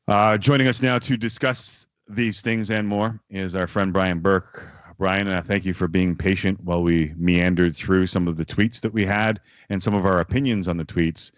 Joining us now to discuss these things and more is our friend Brian Burke. Brian, thank you for being patient while we meandered through some of the tweets that we had and some of our opinions on the tweets.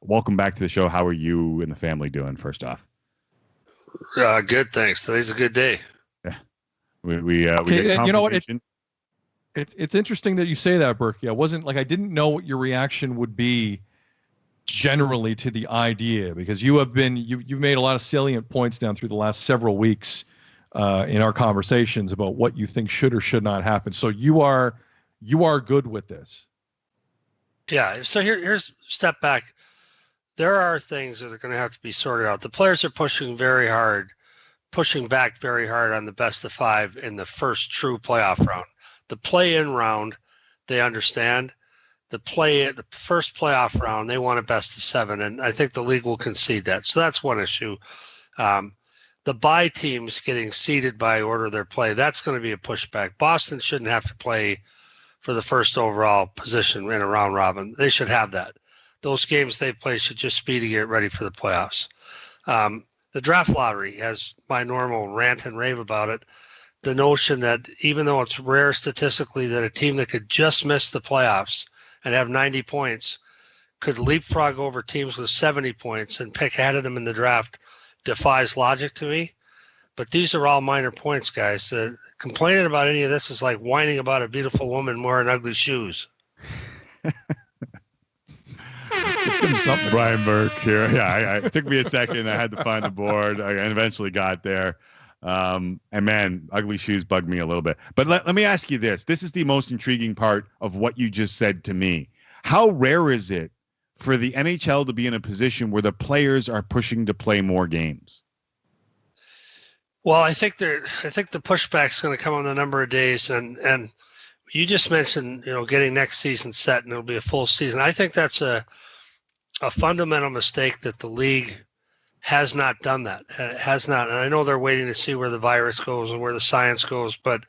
Welcome back to the show. How are you and the family doing, first off? Good, thanks. Today's a good day. Yeah. We get confirmation. You know what? It's interesting that you say that, Burke. I wasn't like I didn't know what your reaction would be generally to the idea, because you've made a lot of salient points down through the last several weeks in our conversations about what you think should or should not happen. So you are good with this. Yeah. So here's step back. There are things that are going to have to be sorted out. The players are pushing back very hard on the best of five in the first true playoff round. The play-in round, they understand. The first playoff round, they want a best of seven, and I think the league will concede that. So that's one issue. The bye teams getting seeded by order of their play, that's going to be a pushback. Boston shouldn't have to play for the first overall position in a round robin. They should have that. Those games they play should just be to get ready for the playoffs. The draft lottery has my normal rant and rave about it. The notion that even though it's rare statistically that a team that could just miss the playoffs and have 90 points could leapfrog over teams with 70 points and pick ahead of them in the draft defies logic to me. But these are all minor points, guys. Complaining about any of this is like whining about a beautiful woman wearing ugly shoes. Brian Burke here. Yeah, it took me a second. I had to find the board. I eventually got there. And man, ugly shoes bug me a little bit. But let me ask you this. This is the most intriguing part of what you just said to me. How rare is it for the NHL to be in a position where the players are pushing to play more games? Well, I think the pushback's going to come on the number of days, and you just mentioned, getting next season set and it'll be a full season. I think that's a fundamental mistake that the league has not done that. Has not. And I know they're waiting to see where the virus goes and where the science goes, but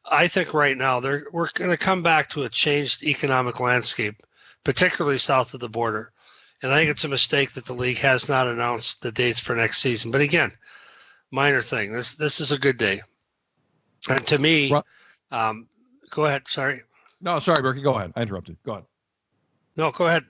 I think right now we're going to come back to a changed economic landscape, particularly south of the border. And I think it's a mistake that the league has not announced the dates for next season. But again, minor thing. This is a good day. And to me, go ahead. Sorry. No, sorry, Burke. Go ahead. I interrupted. Go ahead. No, go ahead.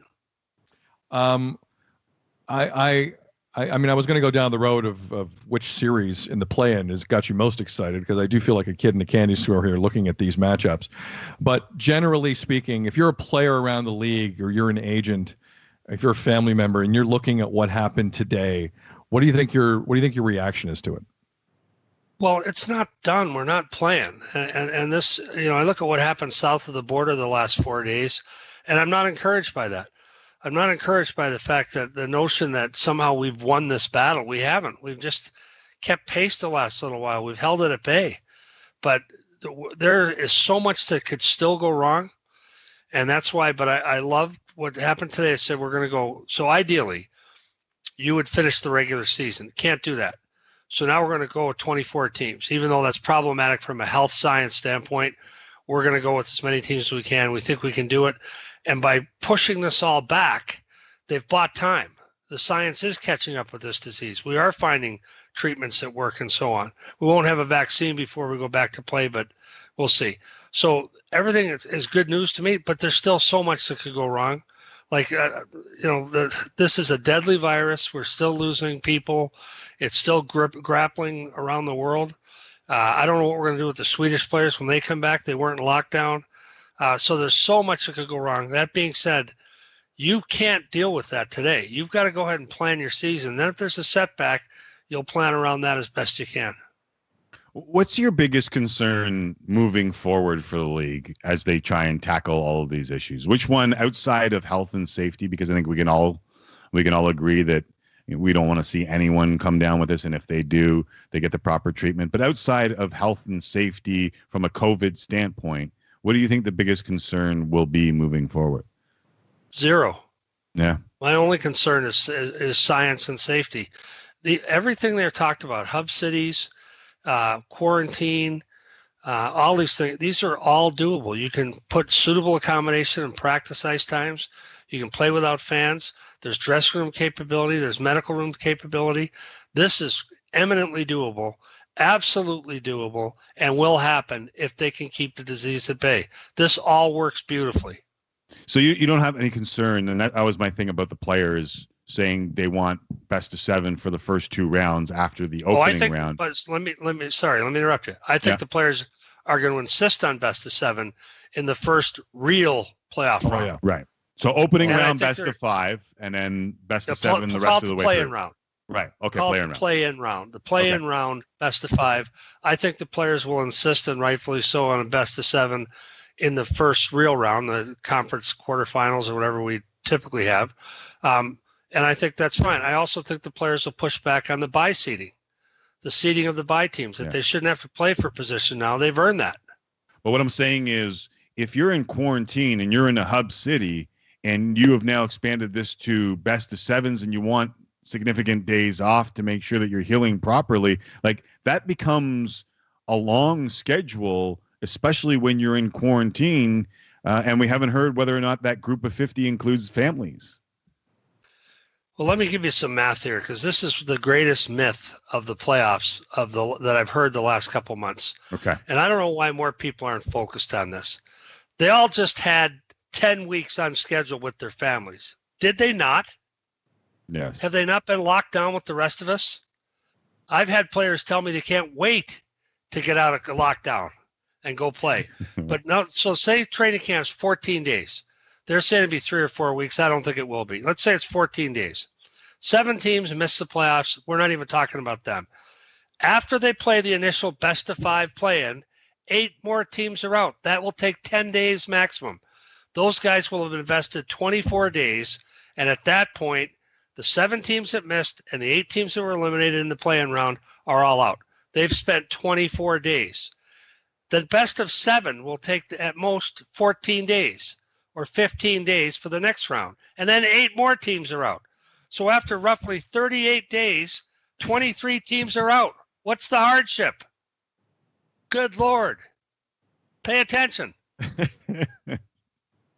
I mean, I was going to go down the road of which series in the play-in has got you most excited, because I do feel like a kid in a candy store here looking at these matchups. But generally speaking, if you're a player around the league or you're an agent, if you're a family member and you're looking at what happened today, what do you think your reaction is to it? Well, it's not done. We're not playing. And this, I look at what happened south of the border the last 4 days, and I'm not encouraged by that. I'm not encouraged by the fact that the notion that somehow we've won this battle. We haven't. We've just kept pace the last little while. We've held it at bay. But there is so much that could still go wrong. And that's why, but I love what happened today. I said we're going to go. So ideally, you would finish the regular season. Can't do that. So now we're going to go with 24 teams. Even though that's problematic from a health science standpoint, we're going to go with as many teams as we can. We think we can do it. And by pushing this all back, they've bought time. The science is catching up with this disease. We are finding treatments that work and so on. We won't have a vaccine before we go back to play, but we'll see. So everything is good news to me, but there's still so much that could go wrong. Like, this is a deadly virus. We're still losing people. It's still grappling around the world. I don't know what we're going to do with the Swedish players when they come back. They weren't in lockdown. So there's so much that could go wrong. That being said, you can't deal with that today. You've got to go ahead and plan your season. Then if there's a setback, you'll plan around that as best you can. What's your biggest concern moving forward for the league as they try and tackle all of these issues? Which one outside of health and safety? Because I think we can all agree that we don't want to see anyone come down with this, and if they do, they get the proper treatment. But outside of health and safety from a COVID standpoint, what do you think the biggest concern will be moving forward? Zero. Yeah. My only concern is science and safety. Everything they're talked about, hub cities, quarantine, all these things, these are all doable. You can put suitable accommodation and practice ice times. You can play without fans. There's dressing room capability. There's medical room capability. This is eminently doable, absolutely doable, and will happen if they can keep the disease at bay. This all works beautifully. So you don't have any concern, and that was my thing about the players saying they want best of 7 for the first 2 rounds after the opening round. But let me interrupt you. I think the players are going to insist on best of 7 in the first real playoff round. Yeah. Right. So opening round, best of 5, and then best of 7 the rest of the way play-in through. round. Right. Okay. Play-in round. The play-in round, best of 5. I think the players will insist, and rightfully so, on a best of 7 in the first real round, the conference quarterfinals or whatever we typically have. And I think that's fine. I also think the players will push back on the bye seeding, the seeding of the bye teams, that they shouldn't have to play for position now. They've earned that. But what I'm saying is, if you're in quarantine and you're in a hub city and you have now expanded this to best of 7s and you want significant days off to make sure that you're healing properly, like that becomes a long schedule, especially when you're in quarantine. And we haven't heard whether or not that group of 50 includes families. Well, let me give you some math here, because this is the greatest myth of the playoffs that I've heard the last couple months. Okay. And I don't know why more people aren't focused on this. They all just had 10 weeks on schedule with their families. Did they not? Yes. Have they not been locked down with the rest of us? I've had players tell me they can't wait to get out of lockdown and go play. But no, so say training camp's 14 days. They're saying it'd be 3 or 4 weeks. I don't think it will be. Let's say it's 14 days. 7 teams miss the playoffs. We're not even talking about them. After they play the initial best of 5 play-in, 8 more teams are out. That will take 10 days maximum. Those guys will have invested 24 days. And at that point, the 7 teams that missed and the 8 teams that were eliminated in the play-in round are all out. They've spent 24 days. The best of 7 will take at most 14 days. Or 15 days for the next round. And then 8 more teams are out. So after roughly 38 days, 23 teams are out. What's the hardship? Good Lord. Pay attention.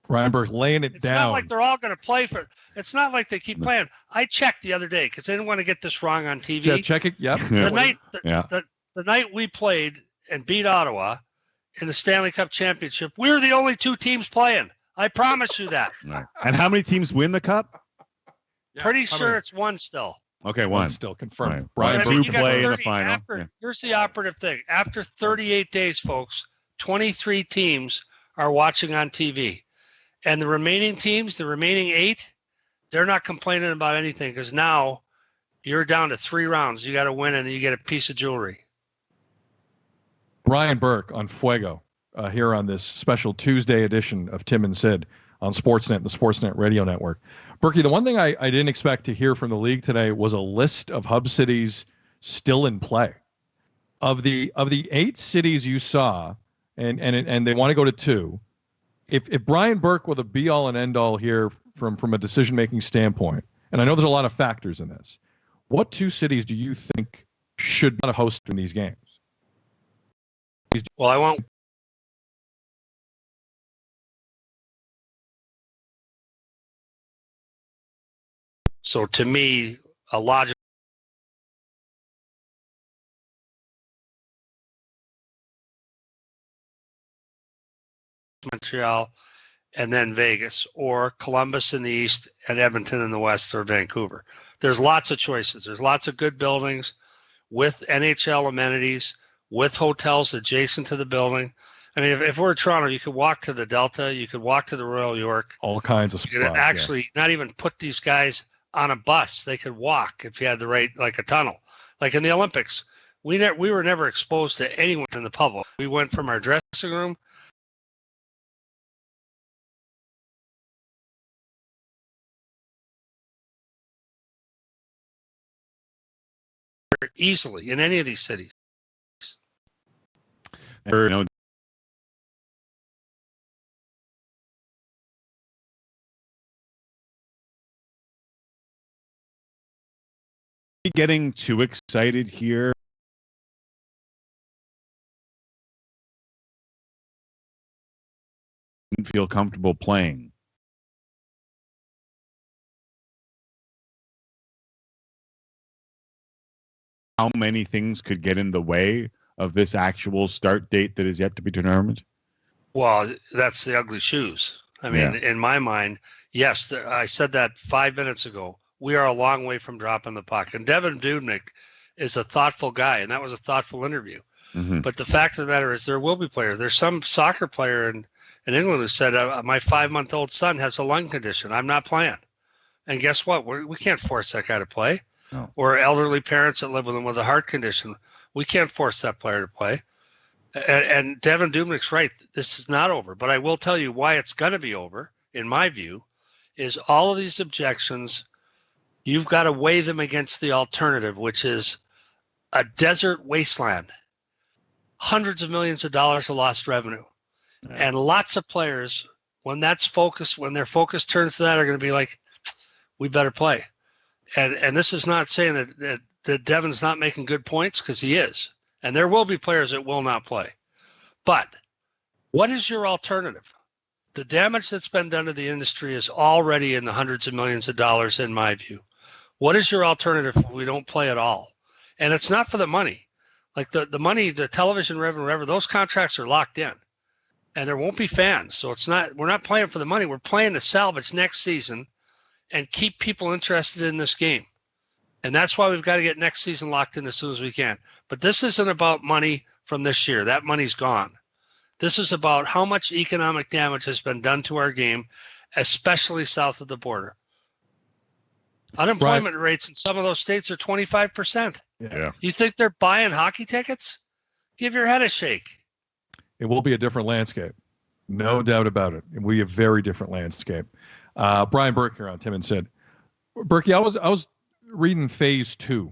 Ryan Burke laying it down. It's not like they're all going to play for – it's not like they keep playing. I checked the other day because I didn't want to get this wrong on TV. Yeah, check it. Yep. The night we played and beat Ottawa in the Stanley Cup Championship, we were the only 2 teams playing. I promise you that. Right. And how many teams win the cup? Pretty sure it's 1 still. Okay, 1 still confirmed. Right. Brian Brian, Burke play in the final. Here's the operative thing. After 38 days, folks, 23 teams are watching on TV. And the remaining teams, the remaining 8, they're not complaining about anything because now you're down to 3 rounds. You got to win and then you get a piece of jewelry. Brian Burke on Fuego. Here on this special Tuesday edition of Tim and Sid on Sportsnet, the Sportsnet radio network. Berkey, the one thing I didn't expect to hear from the league today was a list of hub cities still in play. Of the 8 cities you saw, and they want to go to 2, if Brian Burke were the be-all and end-all here from a decision-making standpoint, and I know there's a lot of factors in this, what 2 cities do you think should not host in these games? Well, I won't. So to me, a logical Montreal and then Vegas, or Columbus in the east and Edmonton in the west, or Vancouver. There's lots of choices. There's lots of good buildings with NHL amenities, with hotels adjacent to the building. I mean, if we're in Toronto, you could walk to the Delta, you could walk to the Royal York. All kinds of spots. You could actually not even put these guys on a bus. They could walk if you had the right, like a tunnel. Like in the Olympics, we were never exposed to anyone in the public. We went from our dressing room easily in any of these cities. Getting too excited here. Didn't feel comfortable playing. how many things could get in the way of this actual start date that is yet to be determined? Well, that's the ugly shoes. I mean, in my mind, yes, I said that 5 minutes ago. We are a long way from dropping the puck. And Devin Dubnyk is a thoughtful guy, and that was a thoughtful interview. Mm-hmm. But the fact of the matter is there will be players. There's some soccer player in England who said, my 5-month-old son has a lung condition. I'm not playing. And guess what? We can't force that guy to play. No. Or elderly parents that live with him with a heart condition. We can't force that player to play. And Devin Dubnyk's right. This is not over. But I will tell you why it's going to be over, in my view, is all of these objections, you've got to weigh them against the alternative, which is a desert wasteland. Hundreds of millions of dollars of lost revenue. Yeah. And lots of players, when their focus turns to that, are going to be like, we better play. And this is not saying that Devin's not making good points, because he is. And there will be players that will not play. But what is your alternative? The damage that's been done to the industry is already in the hundreds of millions of dollars, in my view. What is your alternative if we don't play at all? And it's not for the money. Like the money, the television revenue, whatever, those contracts are locked in. And there won't be fans. So we're not playing for the money. We're playing to salvage next season and keep people interested in this game. And that's why we've got to get next season locked in as soon as we can. But this isn't about money from this year. That money's gone. This is about how much economic damage has been done to our game, especially south of the border. Unemployment rates in some of those states are 25%. Yeah. You think they're buying hockey tickets? Give your head a shake. It will be a different landscape. No doubt about it. It will be a very different landscape. Brian Burke here on Tim and Sid. Burke, I was reading Phase 2.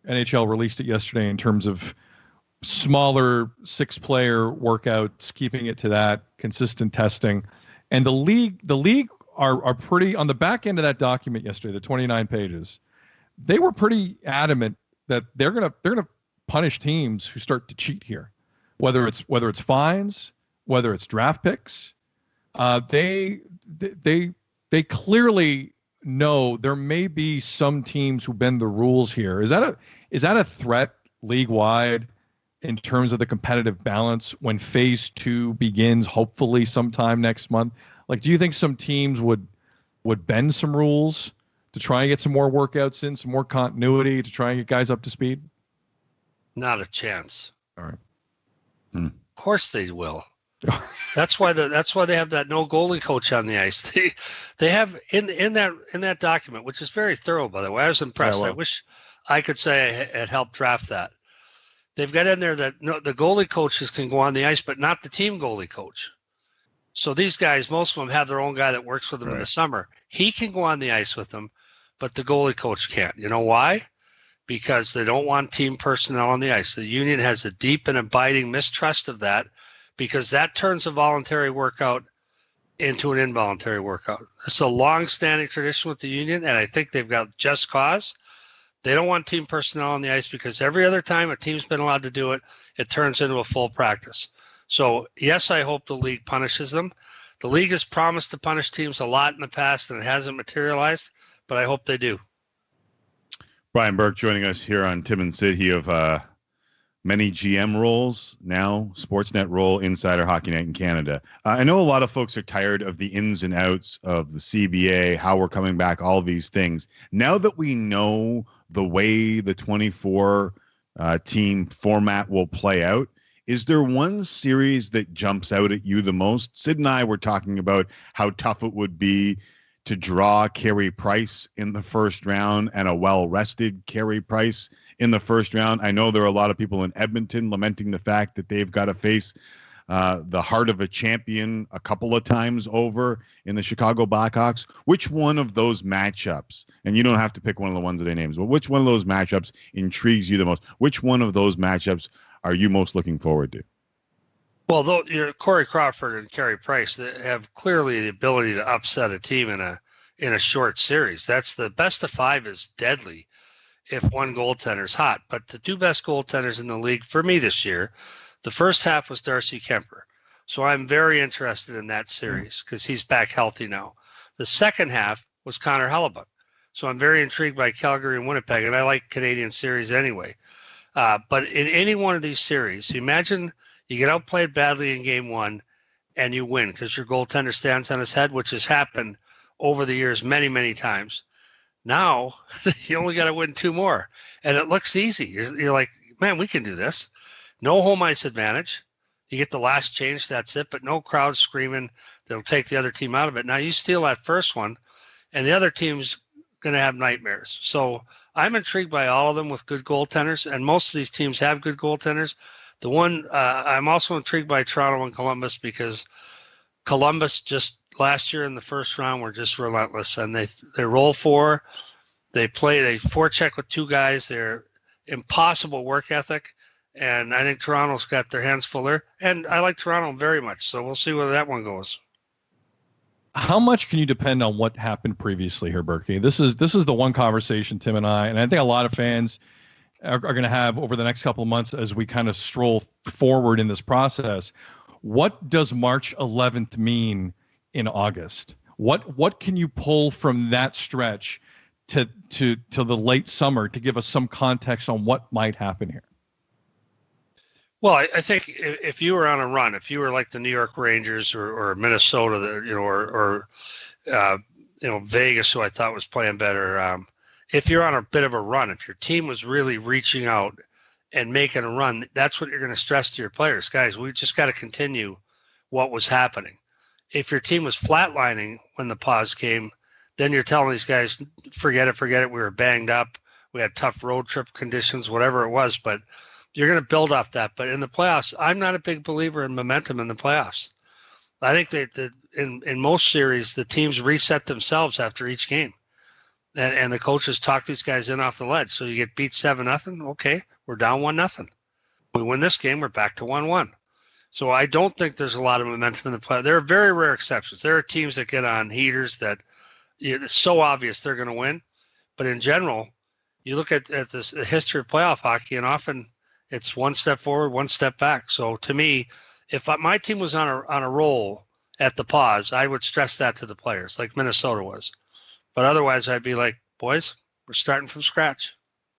NHL released it yesterday in terms of smaller 6-player workouts, keeping it to that, consistent testing. And the league are pretty, on the back end of that document yesterday, the 29 pages, they were pretty adamant that they're gonna punish teams who start to cheat here, whether it's fines, whether it's draft picks. They clearly know there may be some teams who bend the rules here. Is that a threat league wide in terms of the competitive balance when Phase 2 begins, hopefully sometime next month? Like, do you think some teams would bend some rules to try and get some more workouts in, some more continuity to try and get guys up to speed? Not a chance. All right. Of course they will. That's why they have that no goalie coach on the ice. They have in that document, which is very thorough, by the way. I was impressed. Yeah, well, I wish I could say I had helped draft that. They've got in there that the goalie coaches can go on the ice, but not the team goalie coach. So these guys, most of them have their own guy that works with them in the summer. He can go on the ice with them, but the goalie coach can't. You know why? Because they don't want team personnel on the ice. The union has a deep and abiding mistrust of that, because that turns a voluntary workout into an involuntary workout. It's a long-standing tradition with the union, and I think they've got just cause. They don't want team personnel on the ice because every other time a team's been allowed to do it, it turns into a full practice. So, yes, I hope the league punishes them. The league has promised to punish teams a lot in the past, and it hasn't materialized, but I hope they do. Brian Burke joining us here on Tim and Sid. He of many GM roles, now Sportsnet role, Insider Hockey Night in Canada. I know a lot of folks are tired of the ins and outs of the CBA, how we're coming back, all these things. Now that we know the way the 24 team format will play out, is there one series that jumps out at you the most? Sid and I were talking about how tough it would be to draw Carey Price in the first round and a well-rested Carey Price in the first round. I know there are a lot of people in Edmonton lamenting the fact that they've got to face the heart of a champion a couple of times over in the Chicago Blackhawks. Which one of those matchups, and you don't have to pick one of the ones that I named, but which one of those matchups intrigues you the most? Which one of those matchups are you most looking forward to? Well, Corey Crawford and Carey Price, they have clearly the ability to upset a team in a short series. That's the best of 5 is deadly if one goaltender's hot. But the 2 best goaltenders in the league for me this year, the first half was Darcy Kemper. So I'm very interested in that series because he's back healthy now. The second half was Connor Hellebuyck. So I'm very intrigued by Calgary and Winnipeg, and I like Canadian series anyway. But in any one of these series, imagine you get outplayed badly in game one and you win because your goaltender stands on his head, which has happened over the years many, many times. Now you only got to win 2 more, and it looks easy. You're like, man, we can do this. No home ice advantage. You get the last change, that's it, but no crowd screaming that'll take the other team out of it. Now you steal that first one, and the other team's going to have nightmares. So I'm intrigued by all of them with good goaltenders, and most of these teams have good goaltenders. The one I'm also intrigued by Toronto and Columbus because Columbus just last year in the first round were just relentless, and they roll 4, they forecheck with 2 guys. They're impossible work ethic, and I think Toronto's got their hands full there. And I like Toronto very much, so we'll see where that one goes. How much can you depend on what happened previously here, Burke? This is the one conversation Tim and I think a lot of fans are going to have over the next couple of months as we kind of stroll forward in this process. What does March 11th mean in August? What can you pull from that stretch to the late summer to give us some context on what might happen here? Well, I think if you were on a run, if you were like the New York Rangers or Minnesota, or Vegas, who I thought was playing better, if you're on a bit of a run, if your team was really reaching out and making a run, that's what you're going to stress to your players. Guys, we just got to continue what was happening. If your team was flatlining when the pause came, then you're telling these guys, forget it. We were banged up. We had tough road trip conditions, whatever it was, but you're going to build off that. But in the playoffs, I'm not a big believer in momentum in the playoffs. I think that in most series, the teams reset themselves after each game. And the coaches talk these guys in off the ledge. So you get beat 7-0. Okay, we're down 1-0. We win this game, we're back to 1-1. So I don't think there's a lot of momentum in the play. There are very rare exceptions. There are teams that get on heaters that it's so obvious they're going to win. But in general, you look at this the history of playoff hockey, and often it's one step forward, one step back. So to me, if my team was on a roll at the pause, I would stress that to the players, like Minnesota was. But otherwise, I'd be like, boys, we're starting from scratch.